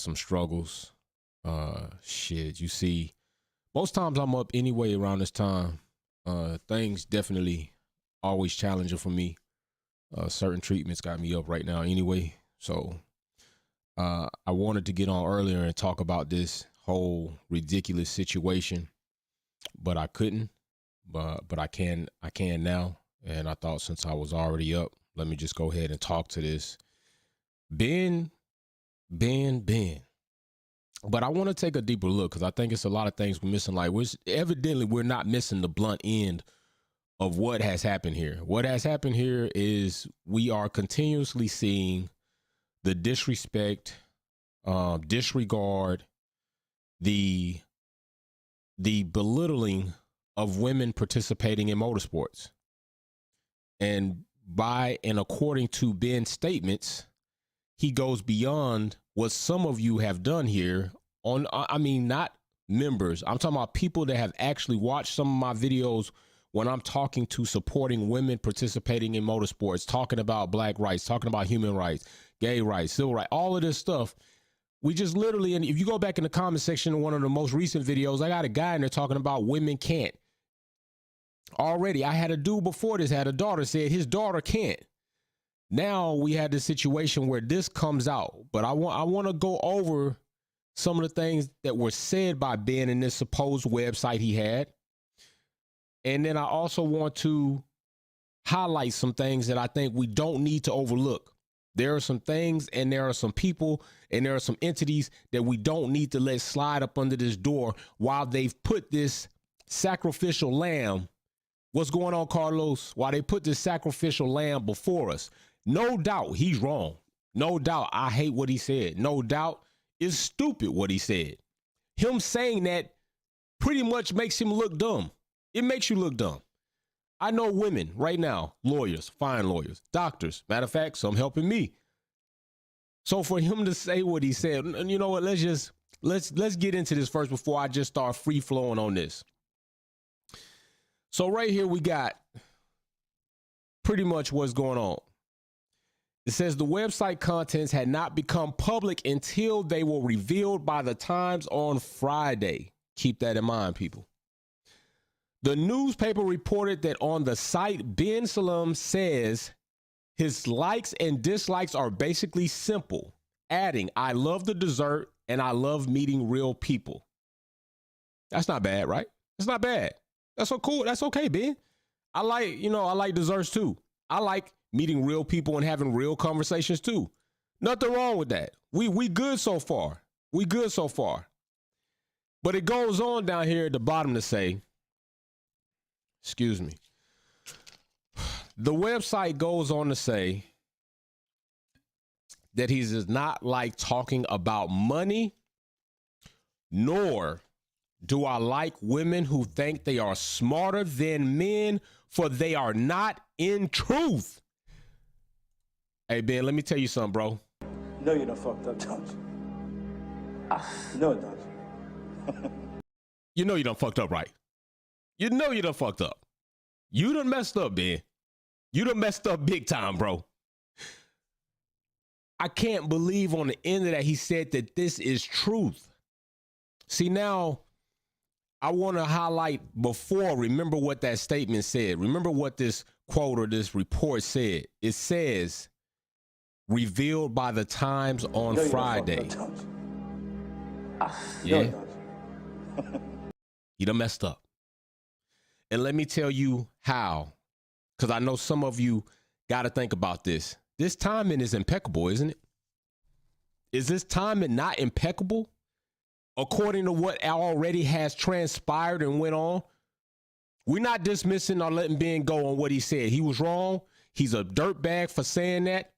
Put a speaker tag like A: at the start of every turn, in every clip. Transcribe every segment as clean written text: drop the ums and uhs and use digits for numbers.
A: some struggles. Shit, you see, most times I'm up anyway around this time. Things definitely always challenging for me. Certain treatments got me up right now anyway. So I wanted to get on earlier and talk about this whole ridiculous situation, but I couldn't. But I can now. And I thought since I was already up, let me just go ahead and talk to this. Ben. But I want to take a deeper look because I think it's a lot of things we're missing. Like, evidently we're not missing the blunt end of what has happened here. What has happened here is we are continuously seeing the disrespect, disregard, the belittling of women participating in motorsports. And according to Ben's statements, he goes beyond what some of you have done here not members. I'm talking about people that have actually watched some of my videos when I'm talking to supporting women participating in motorsports, talking about black rights, talking about human rights, gay rights, civil rights, all of this stuff. We just literally, and if you go back in the comment section of one of the most recent videos, I got a guy in there talking about women can't. Already, I had a dude before this, had a daughter, said his daughter can't. Now we had this situation where this comes out, but I want to go over some of the things that were said by Ben in this supposed website he had. And then I also want to highlight some things that I think we don't need to overlook. There are some things and there are some people and there are some entities that we don't need to let slide up under this door while they've put this sacrificial lamb. What's going on, Carlos? While they put this sacrificial lamb before us. No doubt he's wrong. No doubt I hate what he said. No doubt it's stupid what he said. Him saying that pretty much makes him look dumb. It makes you look dumb. I know women right now, lawyers, fine lawyers, doctors. Matter of fact, some helping me. So for him to say what he said, you know what? Let's get into this first before I just start free flowing on this. So right here we got pretty much what's going on. It says the website contents had not become public until they were revealed by the Times on Friday. Keep that in mind, people. The newspaper reported that on the site, Ben Salem says his likes and dislikes are basically simple, adding, "I love the dessert and I love meeting real people." That's not bad, right? It's not bad. That's so cool. That's okay, Ben. I like desserts too. I like meeting real people and having real conversations too. Nothing wrong with that. We good so far. We good so far. But it goes on down here at the bottom to say, excuse me. The website goes on to say that he does not like talking about money, nor do I like women who think they are smarter than men, for they are not in truth. Hey, Ben, let me tell you something, bro.
B: No, you done fucked up, don't you? No, don't you?
A: You know you done fucked up, right? You know you done fucked up. You done messed up, Ben. You done messed up big time, bro. I can't believe on the end of that he said that this is truth. See, now I want to highlight before, remember what that statement said. Remember what this quote or this report said. It says, revealed by the Times on Friday. Yeah. You done messed up. And let me tell you how, because I know some of you got to think about this. This timing is impeccable, isn't it? Is this timing not impeccable? According to what already has transpired and went on, we're not dismissing or letting Ben go on what he said. He was wrong. He's a dirtbag for saying that.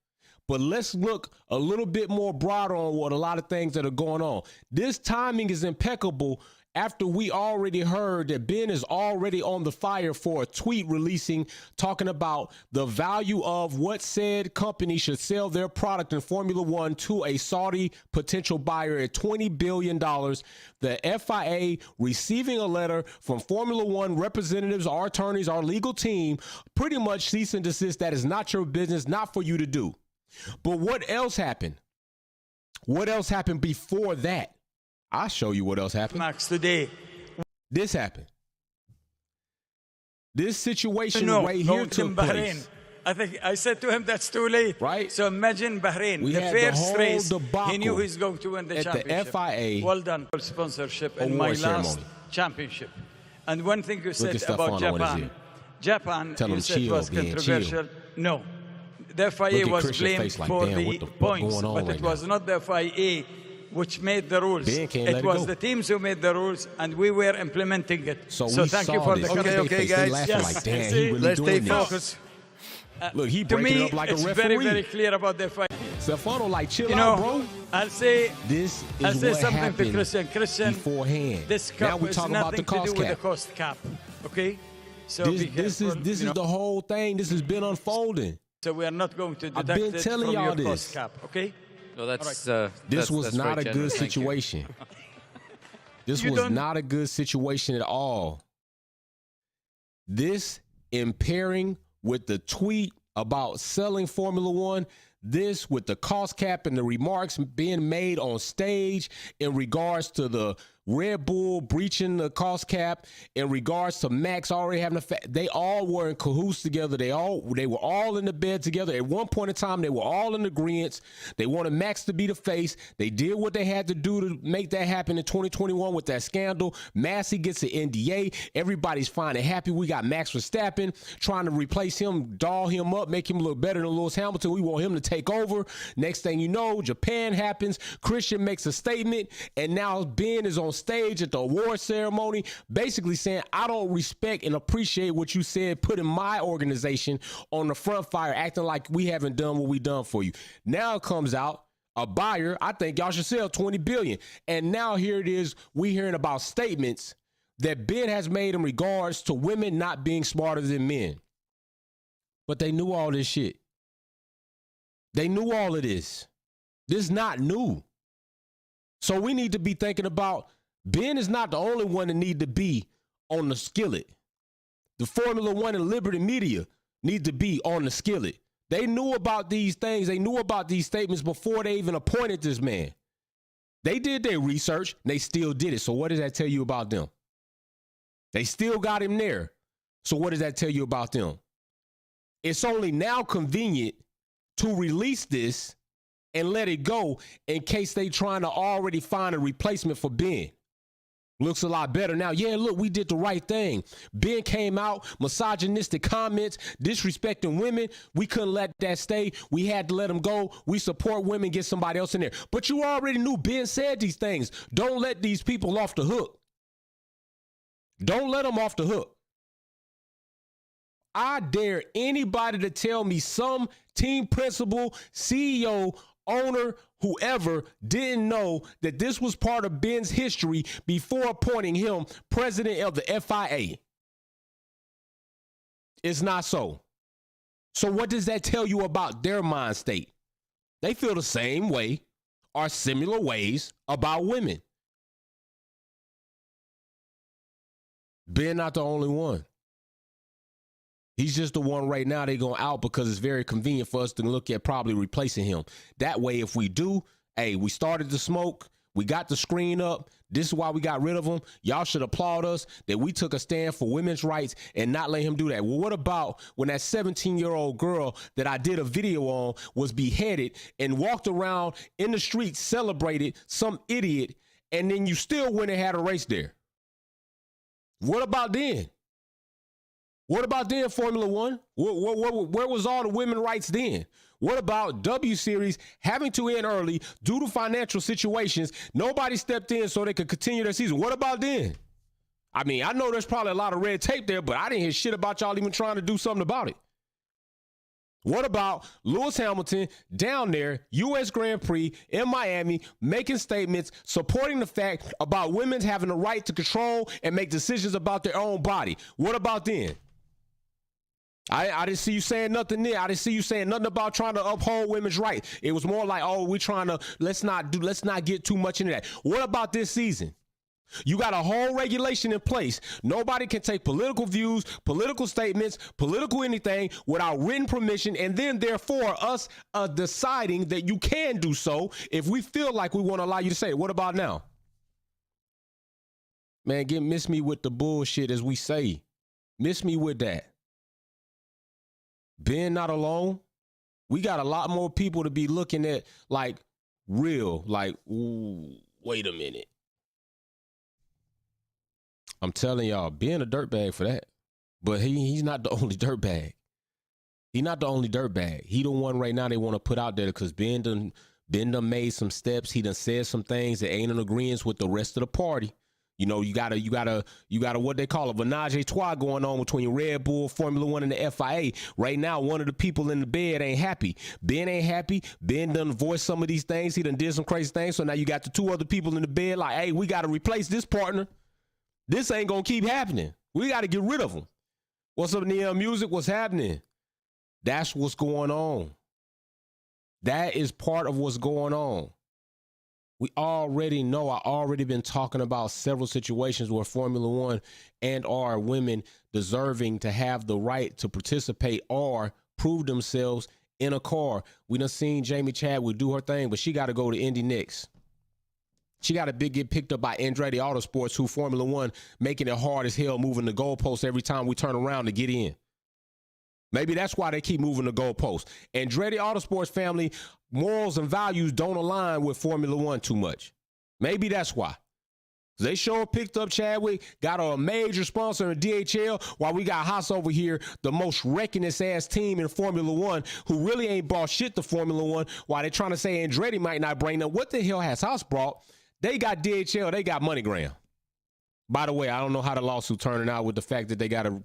A: But let's look a little bit more broad on what a lot of things that are going on. This timing is impeccable after we already heard that Ben is already on the fire for a tweet releasing, talking about the value of what said company should sell their product in Formula One to a Saudi potential buyer at $20 billion. The FIA receiving a letter from Formula One representatives, our attorneys, our legal team, pretty much cease and desist. That is not your business, not for you to do. But what else happened? What else happened before that? I'll show you what else happened.
B: Max today.
A: This happened. This situation
B: No,
A: right here
B: going to
A: took
B: Bahrain.
A: place.
B: I think I said to him that's too late.
A: Right.
B: So imagine Bahrain,
A: We
B: the
A: had the
B: first
A: whole
B: race.
A: debacle
B: He knew he's going to win the
A: at the
B: championship.
A: FIA
B: well done for sponsorship in my
A: award
B: last
A: ceremony.
B: championship. And one thing you said
A: at
B: about
A: Stefano on his
B: Japan.
A: ear.
B: Japan,
A: Tell
B: you
A: him
B: said
A: chill,
B: was
A: Ben,
B: controversial. No. The FIA
A: Look at
B: was
A: Christian's
B: blamed
A: face like,
B: for
A: damn,
B: the
A: what the fuck
B: points,
A: going on
B: but
A: right
B: it was not the FIA which made the rules.
A: Ben can't let
B: It
A: it
B: was
A: go.
B: the teams who made the rules, and we were implementing it.
A: So we
B: thank
A: saw
B: you for
A: this.
B: the
A: Okay,
B: correction.
A: okay, guys. They laughing
B: Yes.
A: like, damn,
B: See?
A: he really
C: Let's stay
A: doing this.
C: focused.
A: Look, he
B: To
A: breaking
B: me,
A: it up like a
B: it's
A: referee.
B: very, very clear about the FIA.
A: Stefano, like, chill
B: You
A: out,
B: know,
A: bro.
B: I'll say
A: This
B: I'll
A: is
B: say
A: what
B: something to
A: happened
B: Christian.
A: beforehand.
B: This
A: Now
B: cap
A: we
B: is
A: talking about
B: nothing
A: the cost
B: to do with
A: cap.
B: the cost cap. Okay? So
A: This,
B: be
A: this
B: careful,
A: is
B: you know.
A: the whole thing. This has been unfolding.
B: So we are not going to
A: I've
B: deduct
A: been
B: it
A: telling
B: from
A: y'all
B: your
A: this.
B: cost cap. Okay?
C: No, that's
A: This was
C: that's
A: not
C: right,
A: a
C: General.
A: good
C: Thank you.
A: situation. This
B: You
A: was
B: don't-
A: not a good situation at all. This impairing with the tweet about selling Formula One, this with the cost cap and the remarks being made on stage in regards to the Red Bull breaching the cost cap, in regards to Max already having they all were in cahoots together. They were all in the bed together. At one point in time, they were all in agreement. They wanted Max to be the face. They did what they had to do to make that happen in 2021 with that scandal. Massey gets an NDA. Everybody's fine and happy. We got Max Verstappen trying to replace him, doll him up, make him look better than Lewis Hamilton. We want him to take over. Next thing you know, Japan happens. Christian makes a statement, and now Ben is on stage at the award ceremony basically saying, I don't respect and appreciate what you said, putting my organization on the front fire, acting like we haven't done what we done for you. Now it comes out, a buyer, I think y'all should sell 20 billion. And now here it is, we hearing about statements that Ben has made in regards to women not being smarter than men. But they knew all this shit. They knew all of this. This is not new. So we need to be thinking about Ben is not the only one that need to be on the skillet. The Formula One and Liberty Media need to be on the skillet. They knew about these things. They knew about these statements before they even appointed this man. They did their research. And they still did it. So what does that tell you about them? They still got him there. So what does that tell you about them? It's only now convenient to release this and let it go in case they trying to already find a replacement for Ben. Looks a lot better now. Yeah, look, we did the right thing. Ben came out, misogynistic comments, disrespecting women. We couldn't let that stay. We had to let him go. We support women, get somebody else in there. But you already knew Ben said these things. Don't let these people off the hook. Don't let them off the hook. I dare anybody to tell me some team principal, CEO, owner, whoever didn't know that this was part of Ben's history before appointing him president of the FIA. It's not so. So what does that tell you about their mind state? They feel the same way or similar ways about women. Ben not the only one. He's just the one right now they're going out because it's very convenient for us to look at probably replacing him. That way, if we do, hey, we started the smoke. We got the screen up. This is why we got rid of him. Y'all should applaud us that we took a stand for women's rights and not let him do that. Well, what about when that 17-year-old girl that I did a video on was beheaded and walked around in the streets, celebrated some idiot, and then you still went and had a race there? What about then? What about then, Formula One? Where was all the women's rights then? What about W Series having to end early due to financial situations? Nobody stepped in so they could continue their season. What about then? I mean, I know there's probably a lot of red tape there, but I didn't hear shit about y'all even trying to do something about it. What about Lewis Hamilton down there, U.S. Grand Prix in Miami, making statements supporting the fact about women having the right to control and make decisions about their own body? What about then? I didn't see you saying nothing there. I didn't see you saying nothing about trying to uphold women's rights. It was more like, oh, we're trying to, let's not get too much into that. What about this season? You got a whole regulation in place. Nobody can take political views, political statements, political anything without written permission, and then therefore us deciding that you can do so if we feel like we want to allow you to say it. What about now? Man, miss me with the bullshit, as we say. Miss me with that. Ben not alone. We got a lot more people to be looking at like real, like, ooh, wait a minute. I'm telling y'all, Ben a dirtbag for that. But he's not the only dirtbag. He's not the only dirtbag. He the one right now they want to put out there because Ben done made some steps. He done said some things that ain't in agreement with the rest of the party. You know, you gotta what they call a menage a trois going on between Red Bull, Formula One, and the FIA. Right now, one of the people in the bed ain't happy. Ben ain't happy. Ben done voiced some of these things. He done did some crazy things. So now you got the two other people in the bed like, hey, we got to replace this partner. This ain't going to keep happening. We got to get rid of them. What's up, Neon Music? What's happening? That's what's going on. That is part of what's going on. We already know, I already been talking about several situations where Formula One and or women deserving to have the right to participate or prove themselves in a car. We done seen Jamie Chadwick do her thing, but she got to go to Indy next. She got to get picked up by Andretti Autosports, who Formula One making it hard as hell moving the goalposts every time we turn around to get in. Maybe that's why they keep moving the goalposts. Andretti Autosports family morals and values don't align with Formula One too much. Maybe that's why. They sure picked up Chadwick, got a major sponsor in DHL, while we got Haas over here, the most reckonous ass team in Formula One, who really ain't brought shit to Formula One, while they trying to say Andretti might not bring them. What the hell has Haas brought? They got DHL, they got MoneyGram. By the way, I don't know how the lawsuit turning out with the fact that they got to,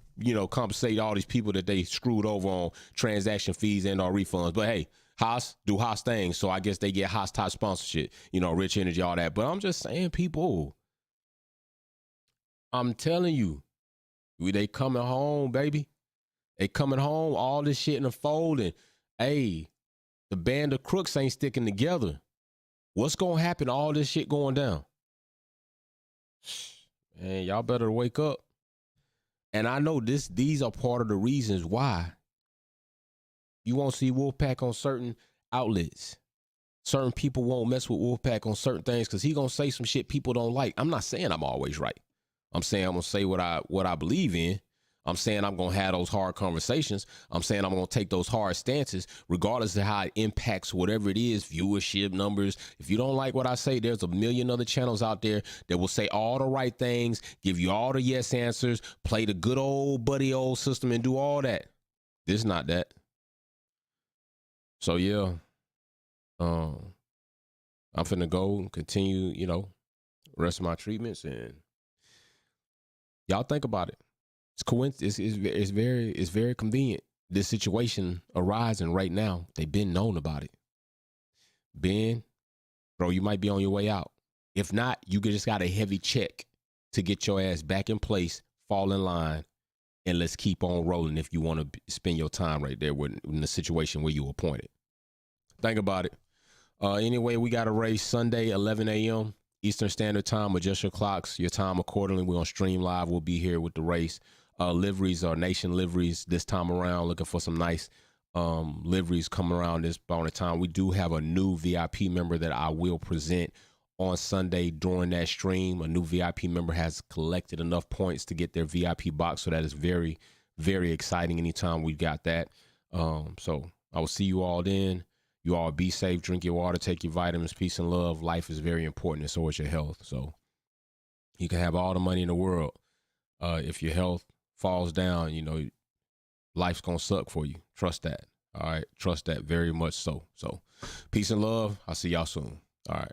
A: compensate all these people that they screwed over on transaction fees and or refunds. But hey, Haas do Haas things, so I guess they get Haas type sponsorship, Rich Energy, all that. But I'm just saying, people, I'm telling you, they coming home, baby. They coming home, all this shit in the fold, and hey, the band of crooks ain't sticking together. What's going to happen to all this shit going down? Man, y'all better wake up. And I know these are part of the reasons why you won't see Wolfpack on certain outlets. Certain people won't mess with Wolfpack on certain things because he going to say some shit people don't like. I'm not saying I'm always right. I'm saying I'm going to say what I believe in. I'm saying I'm going to have those hard conversations. I'm saying I'm going to take those hard stances, regardless of how it impacts whatever it is, viewership numbers. If you don't like what I say, there's a million other channels out there that will say all the right things, give you all the yes answers, play the good old buddy old system and do all that. This is not that. So yeah, I'm finna go and continue, rest of my treatments, and y'all think about it. It's very convenient. This situation arising right now. They've been known about it. Ben, bro, you might be on your way out. If not, you just got a heavy check to get your ass back in place, fall in line, and let's keep on rolling if you want to spend your time right there in the situation where you appointed. Think about it. Anyway, we got a race Sunday, 11 a.m. Eastern Standard Time. Adjust your clocks, your time accordingly. We're on stream live. We'll be here with the race. Liveries are Nation liveries this time around. Looking for some nice liveries coming around this point of time. We do have a new VIP member that I will present on Sunday during that stream. A new VIP member has collected enough points to get their VIP box, so that is very, very exciting anytime we got that. So I will see you all then. You all be safe, drink your water, take your vitamins, peace and love. Life is very important, and so is your health. So you can have all the money in the world. If your health falls down, life's going to suck for you. Trust that. All right. Trust that very much so. So peace and love. I'll see y'all soon. All right.